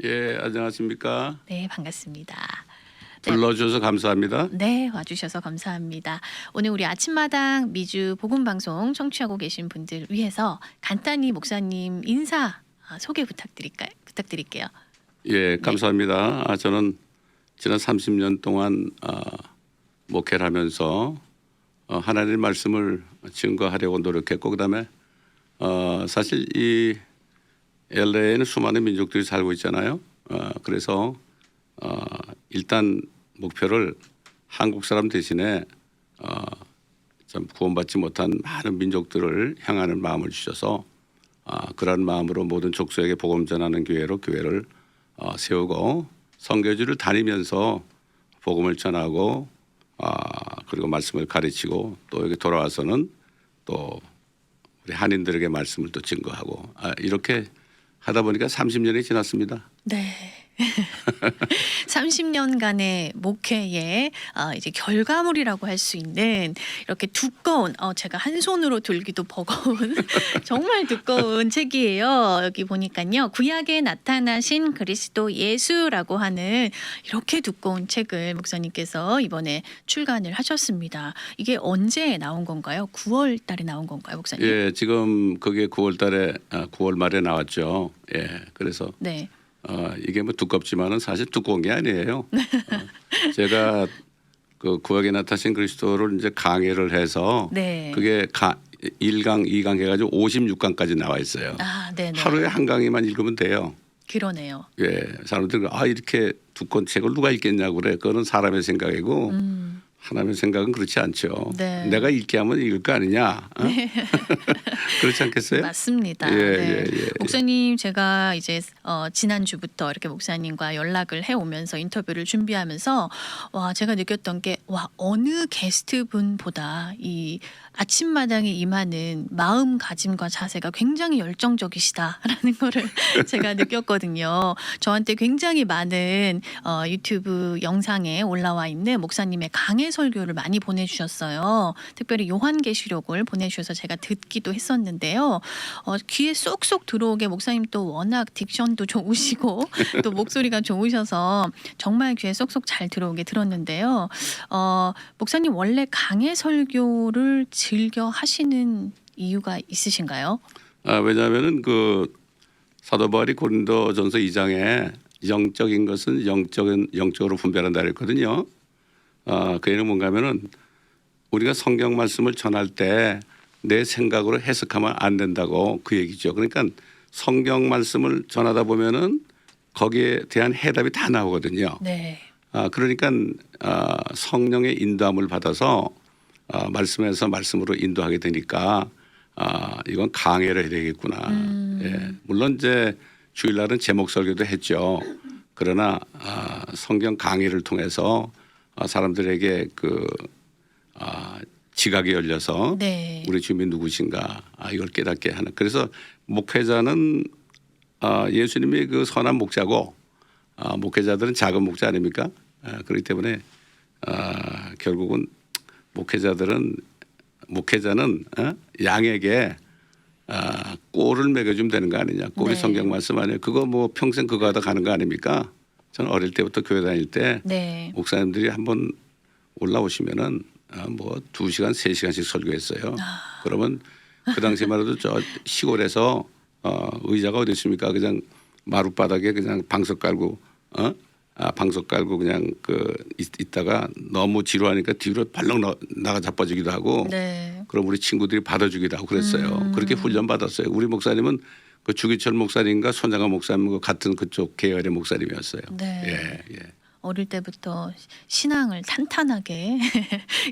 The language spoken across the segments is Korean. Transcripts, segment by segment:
예, 안녕하십니까. 네, 반갑습니다. 네, 불러주셔서 감사합니다. 네, 와주셔서 감사합니다. 오늘 우리 아침마당 미주 복음방송 청취하고 계신 분들 위해서 간단히 목사님 인사 소개 부탁드릴게요. 예, 감사합니다. 저는 지난 30년 동안 목회를 하면서 하나님의 말씀을 증거하려고 노력했고, 그다음에 사실 이 LA에는 수많은 민족들이 살고 있잖아요. 그래서 일단 목표를 한국 사람 대신에 참 구원받지 못한 많은 민족들을 향하는 마음을 주셔서 그런 마음으로 모든 족속에게 복음 전하는 교회를 세우고 선교지를 다니면서 복음을 전하고 그리고 말씀을 가르치고 또 여기 돌아와서는 또 우리 한인들에게 말씀을 또 증거하고 이렇게 하다 보니까 30년이 지났습니다. 네. 30년간의 목회의 이제 결과물이라고 할 수 있는 이렇게 두꺼운 제가 한 손으로 들기도 버거운 정말 두꺼운 책이에요. 여기 보니까요. 구약에 나타나신 그리스도 예수라고 하는 이렇게 두꺼운 책을 목사님께서 이번에 출간을 하셨습니다. 이게 언제 나온 건가요? 9월 달에 나온 건가요, 목사님? 예, 지금 그게 9월 달에 9월 말에 나왔죠. 예, 그래서 네. 이게 뭐 두껍지만은 사실 두꺼운 게 아니에요. 제가 그 구약에 나타나신 그리스도를 이제 강해를 해서 네. 그게 1강, 2강 해가지고 56강까지 나와 있어요. 네네. 하루에 한 강의만 읽으면 돼요. 그러네요. 예, 사람들이 이렇게 두꺼운 책을 누가 읽겠냐고 그래. 그거는 사람의 생각이고 하나님의 생각은 그렇지 않죠. 네. 내가 읽게 하면 읽을 거 아니냐. 그렇지 않겠어요? 맞습니다. 예, 네. 예, 예. 목사님 제가 이제 지난주부터 이렇게 목사님과 연락을 해오면서 인터뷰를 준비하면서 제가 느꼈던 게 어느 게스트분보다 이 아침마당에 임하는 마음가짐과 자세가 굉장히 열정적이시다라는 거를 제가 느꼈거든요. 저한테 굉장히 많은 유튜브 영상에 올라와 있는 목사님의 강해 설교를 많이 보내주셨어요. 특별히 요한계시록을 보내주셔서 제가 듣기도 했었는데요. 귀에 쏙쏙 들어오게 목사님 또 워낙 딕션도 좋으시고 또 목소리가 좋으셔서 정말 귀에 쏙쏙 잘 들어오게 들었는데요. 목사님 원래 강해 설교를 즐겨 하시는 이유가 있으신가요? 왜냐하면은 그 사도 바울이 고린도전서 2장에 영적인 것은 영적으로 분별한다 그랬거든요. 그 얘기는 뭔가하면은 우리가 성경 말씀을 전할 때 내 생각으로 해석하면 안 된다고 그 얘기죠. 그러니까 성경 말씀을 전하다 보면은 거기에 대한 해답이 다 나오거든요. 네. 그러니까 성령의 인도함을 받아서 말씀에서 말씀으로 인도하게 되니까 이건 강해를 해야 되겠구나. 예. 물론 이제 주일날은 제목 설교도 했죠. 그러나 성경 강의를 통해서 사람들에게 그 지각이 열려서 네. 우리 주님이 누구신가 이걸 깨닫게 하는. 그래서 목회자는 예수님이 그 선한 목자고 목회자들은 작은 목자 아닙니까? 그렇기 때문에 결국은 목회자는 양에게 꼴을 먹여주면 되는 거 아니냐. 꼴이 네. 성경 말씀 아니에요. 그거 뭐 평생 그거 하다 가는 거 아닙니까? 저는 어릴 때부터 교회 다닐 때 네. 목사님들이 한번 올라오시면은 뭐 2시간, 3시간씩 설교했어요. 그러면 그 당시만 해도 저 시골에서 의자가 어디 있습니까? 그냥 마룻바닥에 그냥 방석 깔고 방석 깔고 그냥 있다가 너무 지루하니까 뒤로 발렁 나가 자빠지기도 하고 네. 그럼 우리 친구들이 받아주기도 하고 그랬어요. 그렇게 훈련 받았어요. 우리 목사님은 그 주기철 목사님과 손장관 목사님 같은 그쪽 계열의 목사님이었어요. 네. 예. 어릴 때부터 신앙을 탄탄하게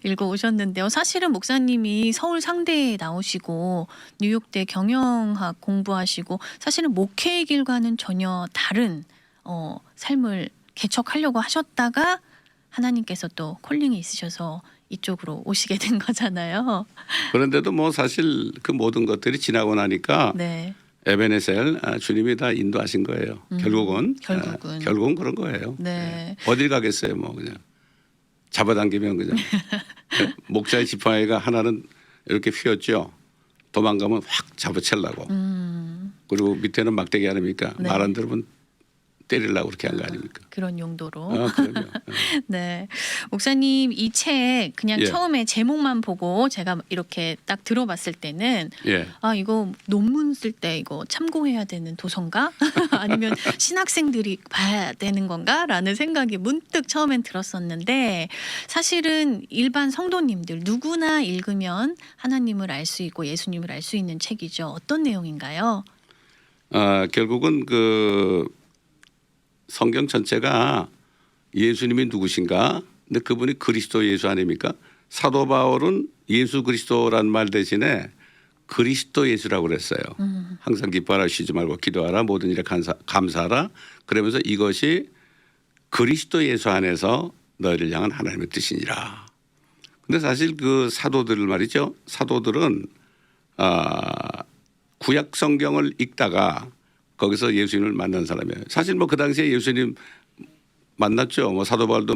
읽어 오셨는데요. 사실은 목사님이 서울 상대에 나오시고 뉴욕대 경영학 공부하시고 사실은 목회의 길과는 전혀 다른 삶을 개척하려고 하셨다가 하나님께서 또 콜링이 있으셔서 이쪽으로 오시게 된 거잖아요. 그런데도 뭐 사실 그 모든 것들이 지나고 나니까 네. 에베네셀 주님이 다 인도하신 거예요. 결국은 그런 거예요. 네. 어딜 가겠어요, 뭐 그냥 잡아당기면 그냥 목자의 지팡이가 하나는 이렇게 휘었죠. 도망가면 확 잡아채려고. 그리고 밑에는 막대기 아닙니까? 네. 말 안 들으면 때리려고 그렇게 한 거 아닙니까? 그런 용도로. 그럼요. 네. 목사님 이 책 그냥 예. 처음에 제목만 보고 제가 이렇게 딱 들어봤을 때는 예. 아, 이거 논문 쓸 때 이거 참고해야 되는 도서인가? 아니면 신학생들이 봐야 되는 건가?라는 생각이 문득 처음엔 들었었는데 사실은 일반 성도님들 누구나 읽으면 하나님을 알 수 있고 예수님을 알 수 있는 책이죠. 어떤 내용인가요? 결국은 그 성경 전체가 예수님이 누구신가? 근데 그분이 그리스도 예수 아닙니까? 사도 바울은 예수 그리스도란 말 대신에 그리스도 예수라고 그랬어요. 항상 기뻐하라 쉬지 말고 기도하라 모든 일에 감사하라. 그러면서 이것이 그리스도 예수 안에서 너희를 향한 하나님의 뜻이니라. 근데 사실 그 사도들 말이죠. 사도들은 구약 성경을 읽다가 거기서 예수님을 만난 사람이에요. 사실 뭐 그 당시에 예수님 만났죠. 뭐 사도 바울도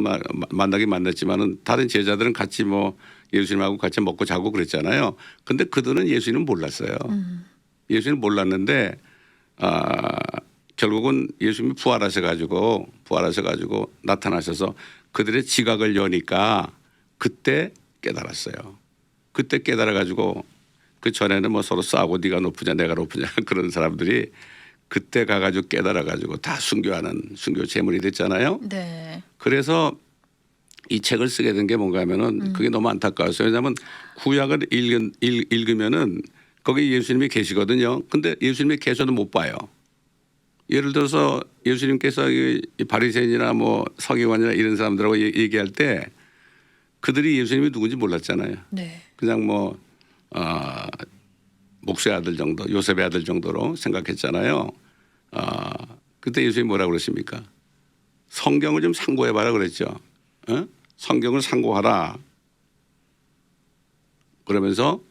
만나긴 만났지만은 다른 제자들은 같이 뭐 예수님하고 같이 먹고 자고 그랬잖아요. 근데 그들은 예수님은 몰랐어요. 예수님 몰랐는데 결국은 예수님이 부활하셔 가지고 나타나셔서 그들의 지각을 여니까 그때 깨달았어요. 그때 깨달아 가지고 그 전에는 뭐 서로 싸우고 네가 높으냐 내가 높으냐 그런 사람들이 그때 가가지고 깨달아가지고 다 순교 제물이 됐잖아요. 네. 그래서 이 책을 쓰게 된 게 뭔가 하면은 그게 너무 안타까웠어요. 왜냐하면 구약을 읽으면은 거기 예수님이 계시거든요. 근데 예수님이 계셔도 못 봐요. 예를 들어서 예수님께서 이 바리새인이나 뭐 서기관이나 이런 사람들하고 얘기할 때 그들이 예수님이 누군지 몰랐잖아요. 네. 그냥 뭐 목수의 아들 정도, 요셉의 아들 정도로 생각했잖아요. 그때 예수님이 뭐라고 그러십니까? 성경을 좀 상고해봐라 그랬죠. 성경을 상고하라. 그러면서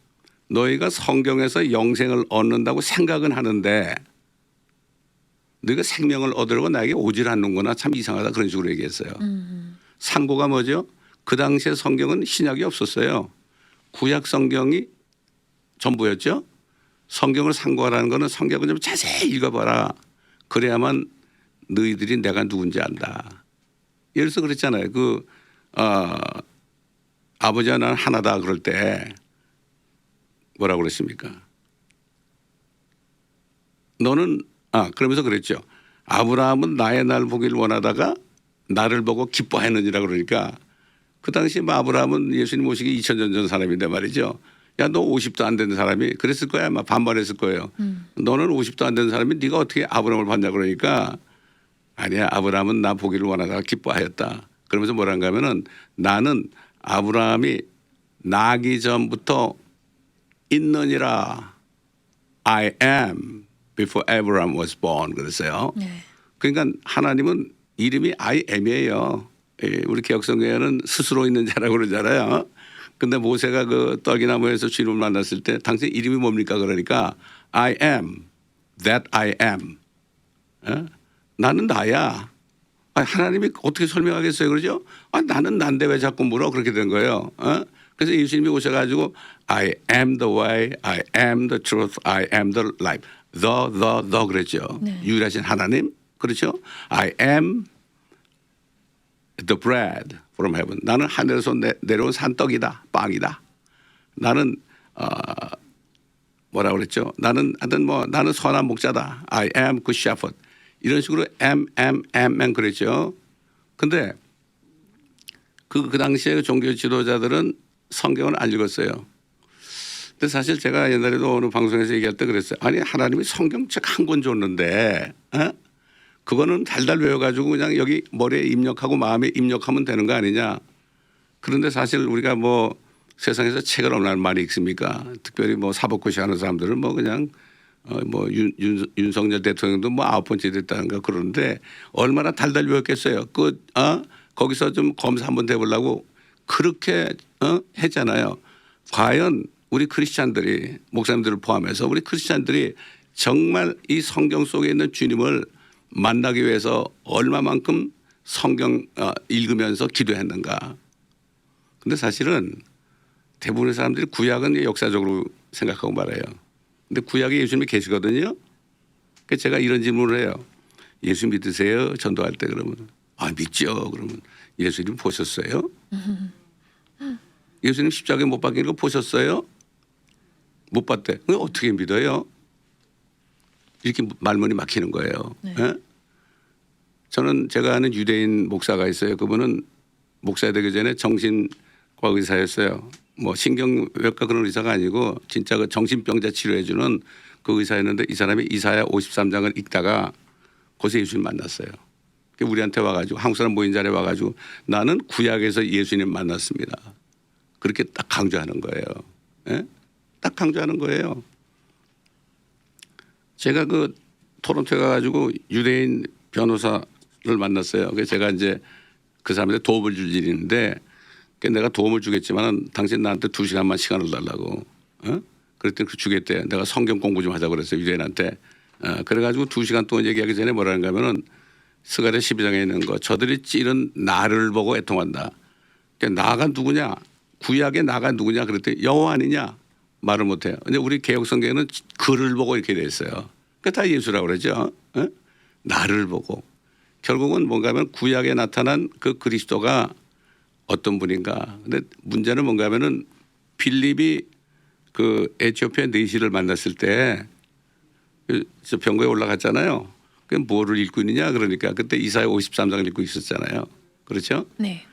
너희가 성경에서 영생을 얻는다고 생각은 하는데 너희가 생명을 얻으려고 나에게 오질 않는구나. 참 이상하다 그런 식으로 얘기했어요. 상고가 뭐죠? 그 당시에 성경은 신약이 없었어요. 구약 성경이 전부였죠. 성경을 상고하라는 거는 성경을 좀 자세히 읽어봐라. 그래야만 너희들이 내가 누군지 안다. 예를 들어서 그랬잖아요. 아버지와 나는 하나다 그럴 때 뭐라고 그랬습니까? 너는 그러면서 그랬죠. 아브라함은 나의 날 보기를 원하다가 나를 보고 기뻐했느니라 그러니까 그 당시 뭐 아브라함은 예수님 오시기 2000년 전 사람인데 말이죠. 야, 너 50도 안 되는 사람이 그랬을 거야. 아마 반발했을 거예요. 너는 50도 안 되는 사람이 네가 어떻게 아브라함을 봤냐 그러니까 아니야. 아브라함은 나 보기를 원하다가 기뻐하였다. 그러면서 뭐란가 하면은 나는 아브라함이 나기 전부터 있느니라. I am before Abraham was born 그랬어요. 네. 그러니까 하나님은 이름이 I am이에요. 우리 개혁성경에는 스스로 있는 자라고 그러잖아요. 근데 모세가 그 떨기나무에서 주님을 만났을 때 당신 이름이 뭡니까 그러니까 I am that I am. 나는 나야. 하나님이 어떻게 설명하겠어요 그러죠? 나는 난데 왜 자꾸 물어 그렇게 된 거예요. 그래서 예수님이 오셔가지고 I am the way, I am the truth, I am the life. the 그랬죠. 네. 유일하신 하나님 그렇죠? I am the bread from heaven. 나는 하늘에서 내려온 산떡이다. 빵이다. 나는 뭐라 그랬죠? 나는 하여튼 뭐 나는 선한 목자다. I am good shepherd. 이런 식으로 am 그랬죠. 근데 그 당시에 종교 지도자들은 성경을 안 읽었어요. 근데 사실 제가 옛날에도 어느 방송에서 얘기할 때 그랬어요. 아니 하나님이 성경책 한 권 줬는데 그거는 달달 외워가지고 그냥 여기 머리에 입력하고 마음에 입력하면 되는 거 아니냐. 그런데 사실 우리가 뭐 세상에서 책을 얼마나 많이 읽습니까? 특별히 뭐 사법고시 하는 사람들은 뭐 그냥 뭐 윤석열 대통령도 뭐 9번째 됐다는가 그러는데 얼마나 달달 외웠겠어요. 거기서 좀 검사 한번 해보려고 그렇게 했잖아요. 과연 우리 크리스찬들이 목사님들을 포함해서 우리 크리스찬들이 정말 이 성경 속에 있는 주님을 만나기 위해서 얼마만큼 성경 읽으면서 기도했는가. 근데 사실은 대부분의 사람들이 구약은 역사적으로 생각하고 말해요. 근데 구약에 예수님이 계시거든요. 그래서 제가 이런 질문을 해요. 예수 믿으세요? 전도할 때 그러면 믿죠. 그러면 예수님 보셨어요? 예수님 십자가에 못 박히는 거 보셨어요? 못 봤대. 그럼 어떻게 믿어요? 이렇게 말문이 막히는 거예요. 네. 예? 저는 제가 아는 유대인 목사가 있어요. 그분은 목사 되기 전에 정신과 의사였어요. 뭐 신경외과 그런 의사가 아니고 진짜 그 정신병자 치료해주는 그 의사였는데 이 사람이 이사야 53장을 읽다가 거기서 예수님 만났어요. 우리한테 와가지고 한국 사람 모인 자리에 와가지고 나는 구약에서 예수님 만났습니다. 그렇게 딱 강조하는 거예요. 예? 딱 강조하는 거예요. 제가 그 토론토에 가가지고 유대인 변호사를 만났어요. 그래서 제가 이제 그 사람한테 도움을 줄 일이 있는데 내가 도움을 주겠지만 당신 나한테 2시간만 시간을 달라고. 그랬더니 그 주겠대. 내가 성경 공부 좀 하자고 그랬어요. 유대인한테. 그래가지고 2시간 동안 얘기하기 전에 뭐라는가 하면은 스가랴 12장에 있는 거 저들이 찌른 나를 보고 애통한다. 그러니까 나가 누구냐? 구약의 나가 누구냐? 그랬더니 여호와 아니냐? 말을 못해요. 근데 우리 개혁 성경에는 그를 보고 이렇게 돼 있어요. 그 다 예수라고 그러죠. 나를 보고. 결국은 뭔가 하면 구약에 나타난 그 그리스도가 어떤 분인가. 근데 문제는 뭔가 하면은 빌립이 그 에티오피아 내시를 만났을 때 저 병거에 올라갔잖아요. 그 뭐를 읽고 있느냐 그러니까 그때 이사야 53장을 읽고 있었잖아요. 그렇죠? 네.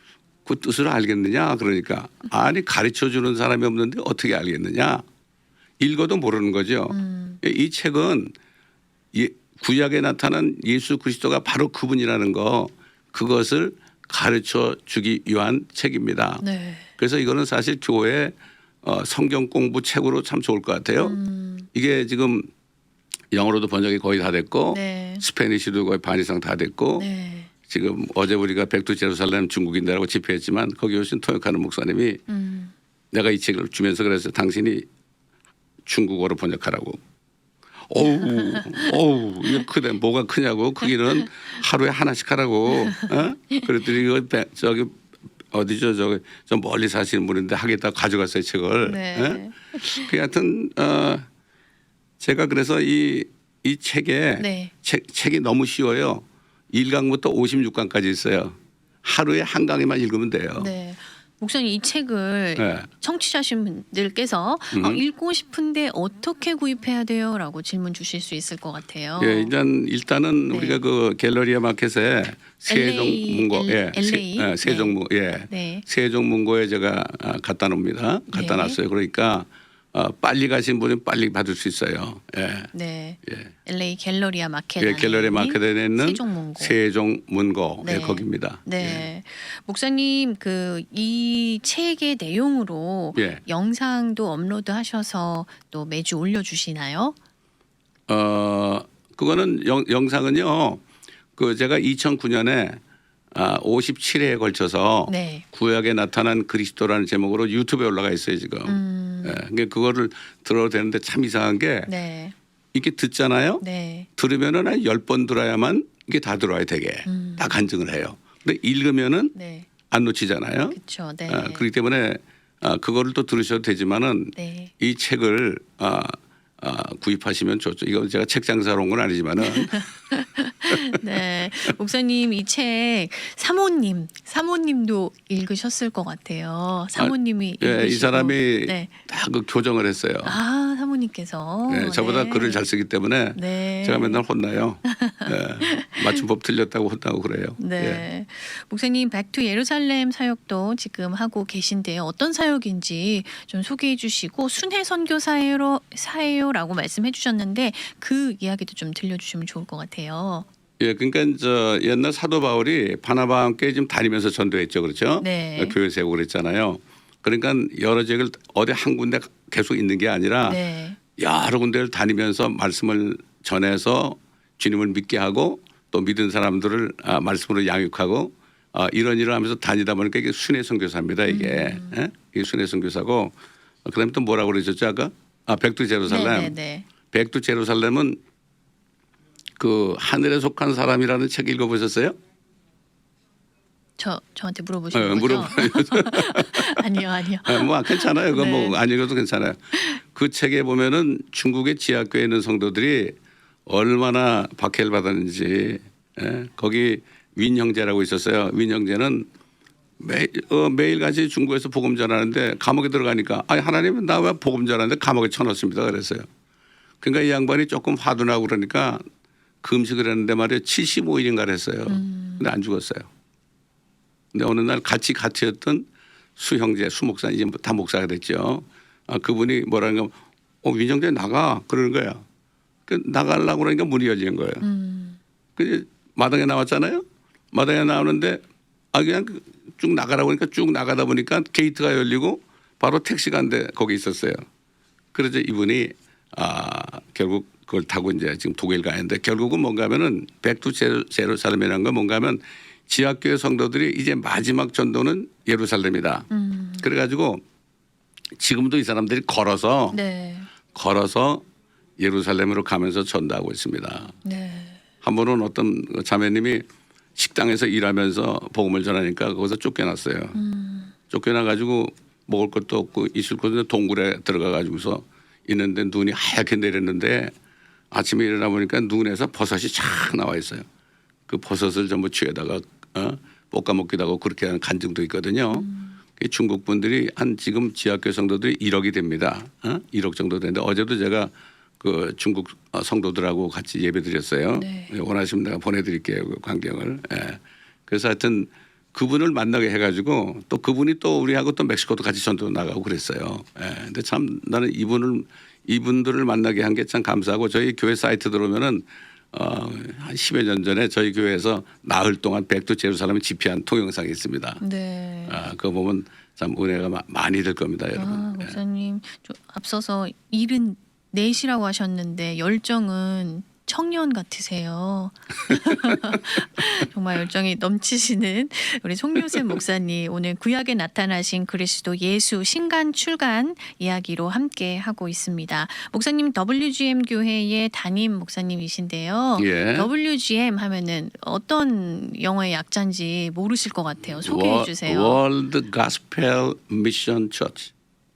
그 뜻을 알겠느냐 그러니까 아니 가르쳐 주는 사람이 없는데 어떻게 알겠느냐. 읽어도 모르는 거죠. 이 책은 구약에 나타난 예수 그리스도가 바로 그분이라는 거 그것을 가르쳐 주기 위한 책입니다. 네. 그래서 이거는 사실 교회 성경 공부 책으로 참 좋을 것 같아요. 이게 지금 영어로도 번역이 거의 다 됐고 네. 스페니쉬도 거의 반 이상 다 됐고 네. 지금 어제 우리가 백두 제루살렘 중국인들하고 집회했지만 거기 오신 통역하는 목사님이 내가 이 책을 주면서 그랬어요. 당신이 중국어로 번역하라고. 어우, 이거 크네. 뭐가 크냐고. 크기는 하루에 하나씩 하라고. 그랬더니 이거 저기 어디죠? 저 멀리 사시는 분인데 하겠다고 가져갔어요 책을. 네. 그 하여튼 제가 그래서 이 책에 네. 책이 너무 쉬워요. 1강부터 56강까지 있어요. 하루에 한 강에만 읽으면 돼요. 네. 목사님 이 책을 네. 청취자분들께서 읽고 싶은데 어떻게 구입해야 돼요?라고 질문 주실 수 있을 것 같아요. 예, 일단은 네. 우리가 그 갤러리아 마켓에 세종문고, LA. 세종문, 네. 세종문고에 제가 갖다 놉니다. 갖다 네. 놨어요. 그러니까 빨리 가신 분은 빨리 받을 수 있어요. 예. 네. 예. LA 갤러리아 마켓 예, 안에 갤러리아 있는 마켓에 있는 세종문고. 세종문고 네. 거기입니다. 네. 목사님 그 이 책의 내용으로 예. 영상도 업로드하셔서 또 매주 올려주시나요? 그거는 영상은요. 그 제가 2009년에 57회에 걸쳐서 네. 구약에 나타난 그리스도라는 제목으로 유튜브에 올라가 있어요 지금. 예, 그러니까 그거를 들어도 되는데 참 이상한 게 네. 이게 듣잖아요. 네. 들으면은 한 10번 들어야만 이게 다 들어와야 되게 다 간증을 해요. 근데 읽으면은 네. 안 놓치잖아요. 그렇죠. 네. 그렇기 때문에 그거를 또 들으셔도 되지만은 네. 이 책을 구입하시면 좋죠. 이건 제가 책 장사로 온 건 아니지만은 네. 목사님 이 책 사모님도 읽으셨을 것 같아요. 사모님이 예, 이 읽으시고. 사람이 네. 다 그 교정을 했어요. 사모님께서. 네, 저보다 네. 글을 잘 쓰기 때문에 네. 제가 맨날 혼나요. 예, 맞춤법 틀렸다고 혼나고 그래요. 네. 예. 목사님 백투 예루살렘 사역도 지금 하고 계신데요. 어떤 사역인지 좀 소개해 주시고 순회 선교 사예요라고 말씀해 주셨는데 그 이야기도 좀 들려주시면 좋을 것 같아요. 예, 그러니까 저 옛날 사도 바울이 바나바와 함께 지금 다니면서 전도했죠, 그렇죠? 네. 교회 세우고 그랬잖아요. 그러니까 여러 지역을 어디 한 군데 계속 있는 게 아니라 네. 여러 군데를 다니면서 말씀을 전해서 주님을 믿게 하고 또 믿은 사람들을 말씀으로 양육하고 이런 일을 하면서 다니다 보니까 이게 순회 선교사입니다. 이게 이게 순회 선교사고 그다음에 또 뭐라고 그러셨죠 아까? 백두 제루살렘. 네. 백두 제루살렘은 그 하늘에 속한 사람이라는 책 읽어보셨어요? 저한테 물어보시는 거죠? 아니요. 뭐 괜찮아요. 그거 네. 뭐 안 읽어도 괜찮아요. 그 책에 보면은 중국의 지하교에 있는 성도들이 얼마나 박해를 받았는지 예, 거기 윈 형제라고 있었어요. 윈 형제는 매일같이 중국에서 복음 전하는데 감옥에 들어가니까 아니 하나님은 나 왜 복음 전하는데 감옥에 쳐넣습니다 그랬어요. 그러니까 이 양반이 조금 화도 나고 그러니까 금식을 했는데 말이에요. 75일인가를 했어요. 근데 안 죽었어요. 근데 어느 날 같이 했던 수 형제, 수 목사 이제 다 목사가 됐죠. 그분이 뭐라는 거, 윈 형제 나가 그러는 거야. 그 나가려고 그러니까 문이 열리는 거예요. 그 마당에 나왔잖아요. 마당에 나오는데 그냥 쭉 나가라고 하니까 쭉 나가다 보니까 게이트가 열리고 바로 택시가 한 대 거기 있었어요. 그래서 이분이 결국 그걸 타고 이제 지금 독일 가는데 결국은 뭔가 하면은 백투 제루살렘이라는 건 뭔가 하면 지하교회 성도들이 이제 마지막 전도는 예루살렘이다. 그래가지고 지금도 이 사람들이 걸어서 네. 예루살렘으로 가면서 전도하고 있습니다. 네. 한 번은 어떤 자매님이 식당에서 일하면서 복음을 전하니까 거기서 쫓겨났어요. 쫓겨나가지고 먹을 것도 없고 있을 곳에 동굴에 들어가가지고서 있는데 눈이 하얗게 내렸는데 아침에 일어나 보니까 눈에서 버섯이 쫙 나와 있어요. 그 버섯을 전부 쥐에다가 볶아 먹기도 하고 그렇게 하는 간증도 있거든요. 중국 분들이 한 지금 지하교회 성도들이 1억이 됩니다. 1억 정도 되는데 어제도 제가 그 중국 성도들하고 같이 예배드렸어요. 네. 원하시면 내가 보내드릴게요. 그 광경을. 예. 그래서 하여튼 그분을 만나게 해가지고 또 그분이 또 우리하고 또 멕시코도 같이 전도 나가고 그랬어요. 예. 근데 참 나는 이분들을 만나게 한 게 참 감사하고 저희 교회 사이트 들어오면은 한 10여 년 전에 저희 교회에서 나흘 동안 백두 제루살렘 집회한 동영상이 있습니다. 네. 그거 보면 참 은혜가 많이 될 겁니다, 여러분. 예. 목사님 좀 앞서서 74이라고 하셨는데 열정은 청년 같으세요. 정말 열정이 넘치시는 우리 송요셉 목사님 오늘 구약에 나타나신 그리스도 예수 신간 출간 이야기로 함께 하고 있습니다. 목사님 WGM 교회의 담임 목사님이신데요. 예. WGM 하면은 어떤 영어의 약자인지 모르실 것 같아요. 소개해 주세요. World Gospel Mission Church.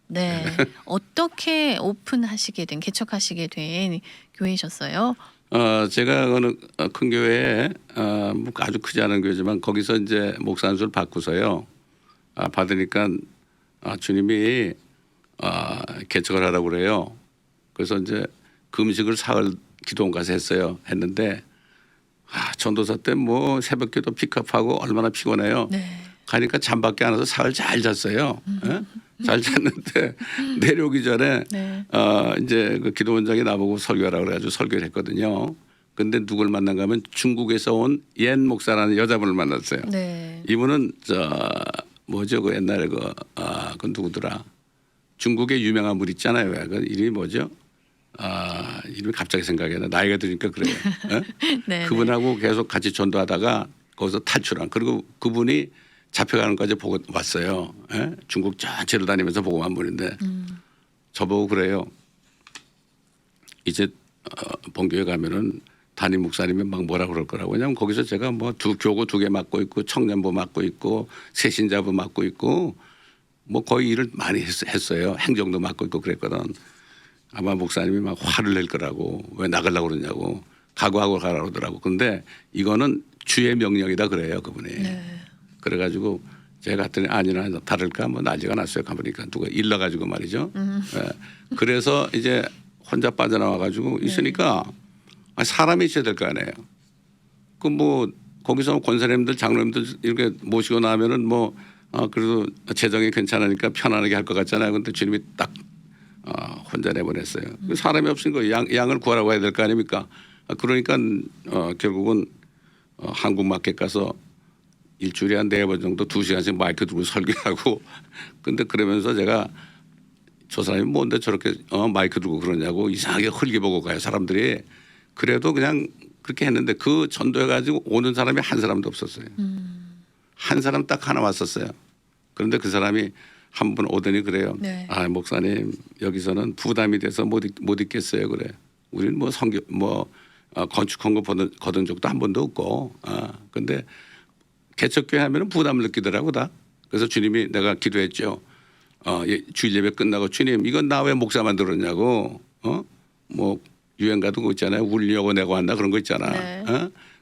네. 어떻게 오픈하시게 된 개척하시게 된 교회셨어요? 제가 어느 큰 교회에 뭐 아주 크지 않은 교회지만 거기서 이제 목사 한 수를 받고서요. 받으니까 주님이 개척을 하라고 그래요. 그래서 이제 금식을 사흘 기도원 가서 했는데 전도사 때 뭐 새벽기도 픽업하고 얼마나 피곤해요. 네. 가니까 잠밖에 안 와서 사흘 잘 잤어요. 예? 잘 잤는데 내려오기 전에 네. 이제 그 기도원장이 나보고 설교하라고 그래가지고 설교를 했거든요. 근데 누굴 만난가 하면 중국에서 온 옌 목사라는 여자분을 만났어요. 네. 이분은 뭐죠 그 옛날에 그 누구더라 중국의 유명한 분 있잖아요. 그 이름이 뭐죠? 이름이 갑자기 생각이 나. 나이가 드니까 그래요. 예? 네. 그분하고 계속 같이 전도하다가 거기서 탈출한 그리고 그분이 잡혀가는 까지 보고 왔어요. 예? 중국 전체를 다니면서 보고 한 분인데 저보고 그래요. 이제 본교회 가면은 담임 목사님이 막 뭐라 그럴 거라고. 왜냐하면 거기서 제가 뭐 교구 2개 맡고 있고 청년부 맡고 있고 새신자부 맡고 있고 뭐 거의 일을 많이 했어요. 행정도 맡고 있고 그랬거든. 아마 목사님이 막 화를 낼 거라고 왜 나가려고 그러냐고 각오하고 가라고 그러더라고. 근데 이거는 주의 명령이다 그래요 그분이. 네. 그래가지고 제가 갔더니 아니나 다를까 뭐 난리가 났어요. 가보니까 누가 일러가지고 말이죠. 예. 그래서 이제 혼자 빠져나와가지고 있으니까 사람이 있어야 될 거 아니에요. 그 뭐 거기서 권사님들 장로님들 이렇게 모시고 나면은 뭐 그래도 재정이 괜찮으니까 편안하게 할 것 같잖아요. 근데 주님이 딱 혼자 내보냈어요. 사람이 없으니까 양을 구하라고 해야 될 거 아닙니까? 그러니까 결국은 한국 마켓 가서 일주일에 한 4번 정도 2시간씩 마이크 들고 설교하고 근데 그러면서 제가 저 사람이 뭔데 저렇게 마이크 들고 그러냐고 이상하게 흘겨보고 가요 사람들이. 그래도 그냥 그렇게 했는데 그 전도해가지고 오는 사람이 한 사람도 없었어요. 한 사람 딱 하나 왔었어요. 그런데 그 사람이 한 분 오더니 그래요. 네. 목사님 여기서는 부담이 돼서 못 있겠어요 그래. 우리는 뭐 건축한 거 거둔 적도 한 번도 없고. 근데 개척교회 하면은 부담을 느끼더라고 다. 그래서 주님이 내가 기도했죠. 주일 예배 끝나고 주님 이건 나 왜 목사 만들었냐고. 뭐 유행가도 그거 있잖아요. 울려고 내고 한다 그런 거 있잖아. 네.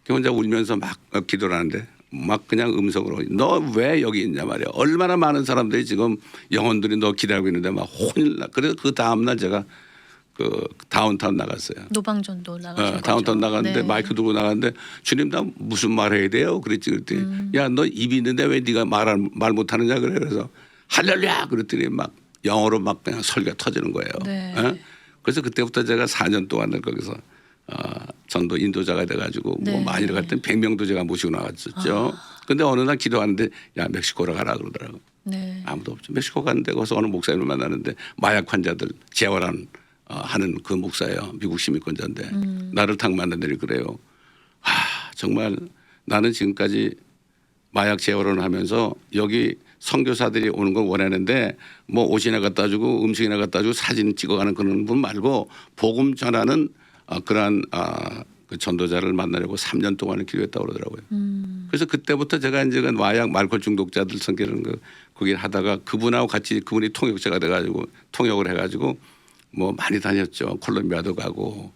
그 혼자 울면서 막 기도를 하는데 막 그냥 음성으로 너 왜 여기 있냐 말이야. 얼마나 많은 사람들이 지금 영혼들이 너 기다리고 있는데 막 혼일 나. 그래서 그 다음 날 제가 그 다운타운 나갔어요. 노방전도 나가신 거죠. 다운타운 나갔는데 네. 마이크 들고 나갔는데 주님 나 무슨 말 해야 돼요? 그랬지 그랬더니 야 너 입이 있는데 왜 네가 말 못하느냐 그래. 그래서 할렐루야 그랬더니 막 영어로 막 그냥 설교가 터지는 거예요. 네. 그래서 그때부터 제가 4년 동안을 거기서 전도 인도자가 돼가지고 뭐 네. 많이 갈 땐 100명도 제가 모시고 나갔었죠. 근데 어느 날 기도하는데 야 멕시코로 가라 그러더라고. 네. 아무도 없죠. 멕시코 갔는데 거기서 어느 목사님을 만나는데 마약 환자들 재활하는 하는 그 목사예요. 미국 시민권자인데 나를 탁 만나더니 그래요. 정말 나는 지금까지 마약 재활을 하면서 여기 선교사들이 오는 걸 원하는데 뭐 옷이나 갖다 주고 음식이나 갖다 주고 사진 찍어가는 그런 분 말고 복음 전하는 그러한 그 전도자를 만나려고 3년 동안을 기도했다고 그러더라고요. 그래서 그때부터 제가 이제 그 마약 알코올 중독자들 선교하는 거기를 하다가 그분하고 같이 그분이 통역자가 돼가지고 통역을 해가지고 뭐 많이 다녔죠. 콜롬비아도 가고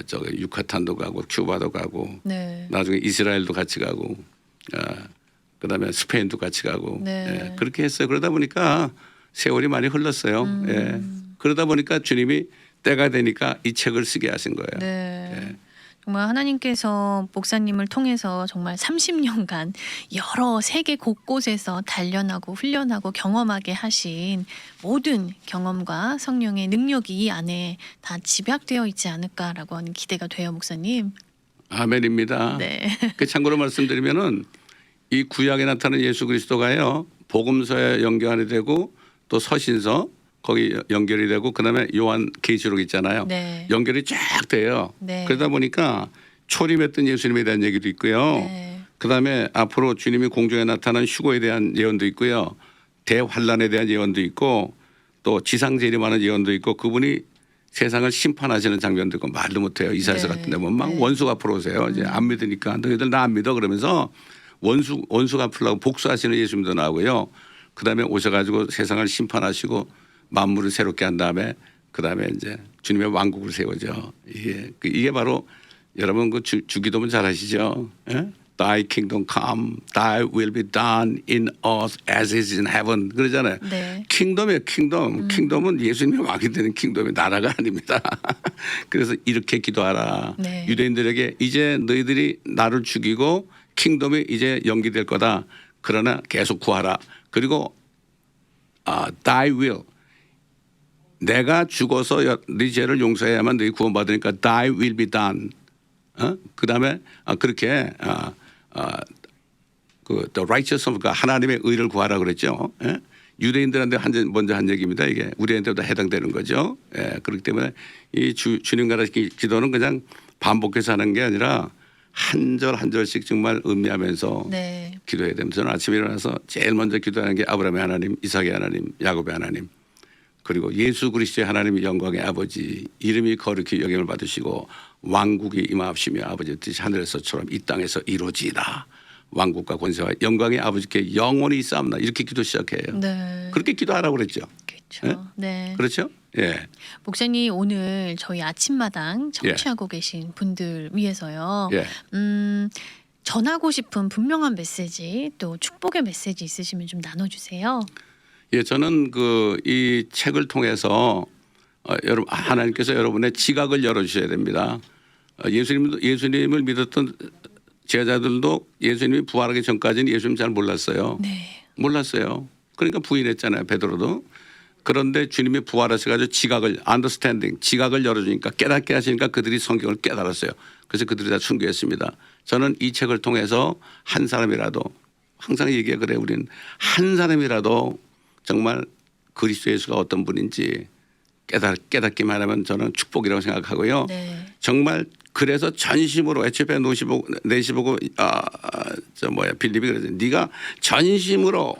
저기 유카탄도 가고 큐바도 가고 네. 나중에 이스라엘도 같이 가고 그다음에 스페인도 같이 가고 네. 그렇게 했어요. 그러다 보니까 세월이 많이 흘렀어요. 예. 그러다 보니까 주님이 때가 되니까 이 책을 쓰게 하신 거예요. 네. 예. 정말 하나님께서 목사님을 통해서 정말 30년간 여러 세계 곳곳에서 단련하고 훈련하고 경험하게 하신 모든 경험과 성령의 능력이 이 안에 다 집약되어 있지 않을까라고 하는 기대가 돼요, 목사님. 아멘입니다. 네. 그 참고로 말씀드리면은 이 구약에 나타나는 예수 그리스도가요 복음서에 연결이 되고 또 서신서 거기 연결이 되고 그다음에 요한 계시록 있잖아요. 네. 연결이 쫙 돼요. 네. 그러다 보니까 초림했던 예수님에 대한 얘기도 있고요. 네. 그다음에 앞으로 주님이 공중에 나타난 휴거에 대한 예언도 있고요. 대환란에 대한 예언도 있고 또 지상 재림하는 예언도 있고 그분이 세상을 심판하시는 장면도 있고 말도 못해요. 이사야서 네. 같은 데 보면 막 네. 원수가 앞으로 오세요. 이제 안 믿으니까 너희들 나 안 믿어 그러면서 원수가 앞으로 복수하시는 예수님도 나오고요. 그다음에 오셔가지고 세상을 심판하시고 만물을 새롭게 한 다음에 그다음에 이제 주님의 왕국을 세우죠. 이게 바로 여러분 그 주기도문 잘 아시죠? 예? Thy kingdom come, Thy will be done in earth as it is in heaven 그러잖아요. 네. 킹덤이에요. 킹덤. 킹덤은 예수님이 왕이 되는 킹덤이 나라가 아닙니다. 그래서 이렇게 기도하라. 네. 유대인들에게 이제 너희들이 나를 죽이고 킹덤이 이제 연기될 거다. 그러나 계속 구하라. 그리고 Thy will. 내가 죽어서 네 죄를 용서해야만 너희 구원받으니까 Thy will be done. 그다음에 그렇게 그 the righteousness of God 하나님의 의를 구하라 그랬죠. 예? 유대인들한테 먼저 한 얘기입니다. 이게 우리한테도 해당되는 거죠. 예, 그렇기 때문에 이 주님과의 기도는 그냥 반복해서 하는 게 아니라 한 절 한 절씩 정말 음미하면서 네. 기도해야 됩니다. 저는 아침에 일어나서 제일 먼저 기도하는 게 아브라함의 하나님, 이삭의 하나님, 야곱의 하나님 그리고 예수 그리스도의 하나님의 영광의 아버지 이름이 거룩히 여김을 받으시고 왕국이 임하옵시며 아버지 뜻이 하늘에서처럼 이 땅에서 이루어지이다. 왕국과 권세와 영광의 아버지께 영원히 있사옵나 이렇게 기도 시작해요. 네. 그렇게 기도하라고 그랬죠. 그렇죠. 네. 그렇죠? 예. 목사님 오늘 저희 아침마당 청취하고 계신 분들 위해서요. 예. 전하고 싶은 분명한 메시지 또 축복의 메시지 있으시면 좀 나눠주세요. 예, 저는 이 책을 통해서 여러분 하나님께서 여러분의 지각을 열어주셔야 됩니다. 예수님을 믿었던 제자들도 예수님이 부활하기 전까지는 예수님 잘 몰랐어요. 네. 몰랐어요. 그러니까 부인했잖아요. 베드로도. 그런데 주님이 부활하셔가지고 지각을 열어주니까 깨닫게 하시니까 그들이 성경을 깨달았어요. 그래서 그들이 다 순교했습니다. 저는 이 책을 통해서 한 사람이라도 항상 얘기해 그래 우리는 한 사람이라도 정말 그리스도 예수가 어떤 분인지 깨닫기만 하면 저는 축복이라고 생각하고요. 네. 정말 그래서 전심으로 에티오피아 내시보고 빌립이 그러죠. 네가 전심으로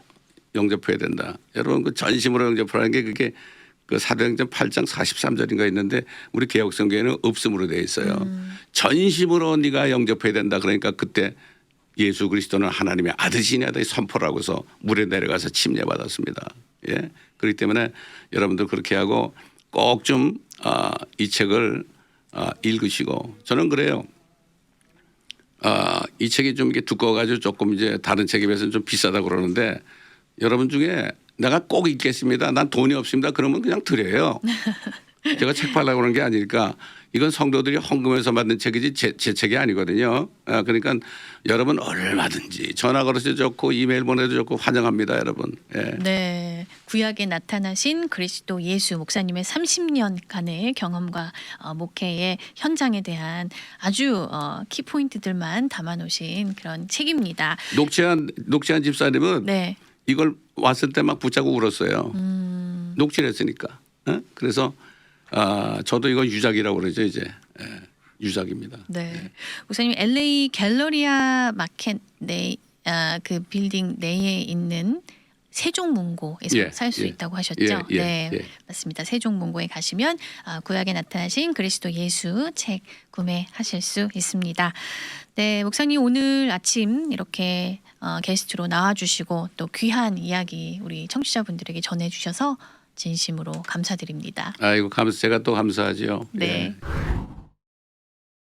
영접해야 된다. 여러분 그 전심으로 영접하는 게 그게 그 사도행전 8장 43절인가 있는데 우리 개혁성경에는 없음으로 되어 있어요. 전심으로 네가 영접해야 된다. 그러니까 그때 예수 그리스도는 하나님의 아들이시냐 선포를 하고서 물에 내려가서 침례받았습니다. 예. 그렇기 때문에 여러분들 그렇게 하고 꼭 좀 이 책을 읽으시고 저는 그래요. 이 책이 좀 이게 두꺼워가지고 조금 이제 다른 책에 비해서는 좀 비싸다 그러는데 여러분 중에 내가 꼭 읽겠습니다. 난 돈이 없습니다. 그러면 그냥 드려요. 제가 책 팔라고 그런 게 아니니까 이건 성도들이 헌금해서 만든 책이지 제 책이 아니거든요. 그러니까 여러분 얼마든지 전화 걸어도 좋고 이메일 보내도 좋고 환영합니다, 여러분. 예. 네, 구약에 나타나신 그리스도 예수 목사님의 30년간의 경험과 목회의 현장에 대한 아주 키포인트들만 담아놓으신 그런 책입니다. 녹지한 집사님은 네, 이걸 왔을 때 막 붙잡고 울었어요. 녹취를 했으니까. 그래서 저도 이거 유작이라고 그러죠 이제. 유작입니다. 네. 목사님 LA 갤러리아 마켓 그 빌딩 내에 있는 세종문고에서 예, 살 수 예. 있다고 하셨죠? 예, 예, 네, 예. 맞습니다. 세종문고에 가시면 구약에 나타나신 그리스도 예수 책 구매하실 수 있습니다. 네, 목사님 오늘 아침 이렇게 게스트로 나와주시고 또 귀한 이야기 우리 청취자분들에게 전해주셔서 진심으로 감사드립니다. 아이고 제가 또 감사하지요. 네. 예.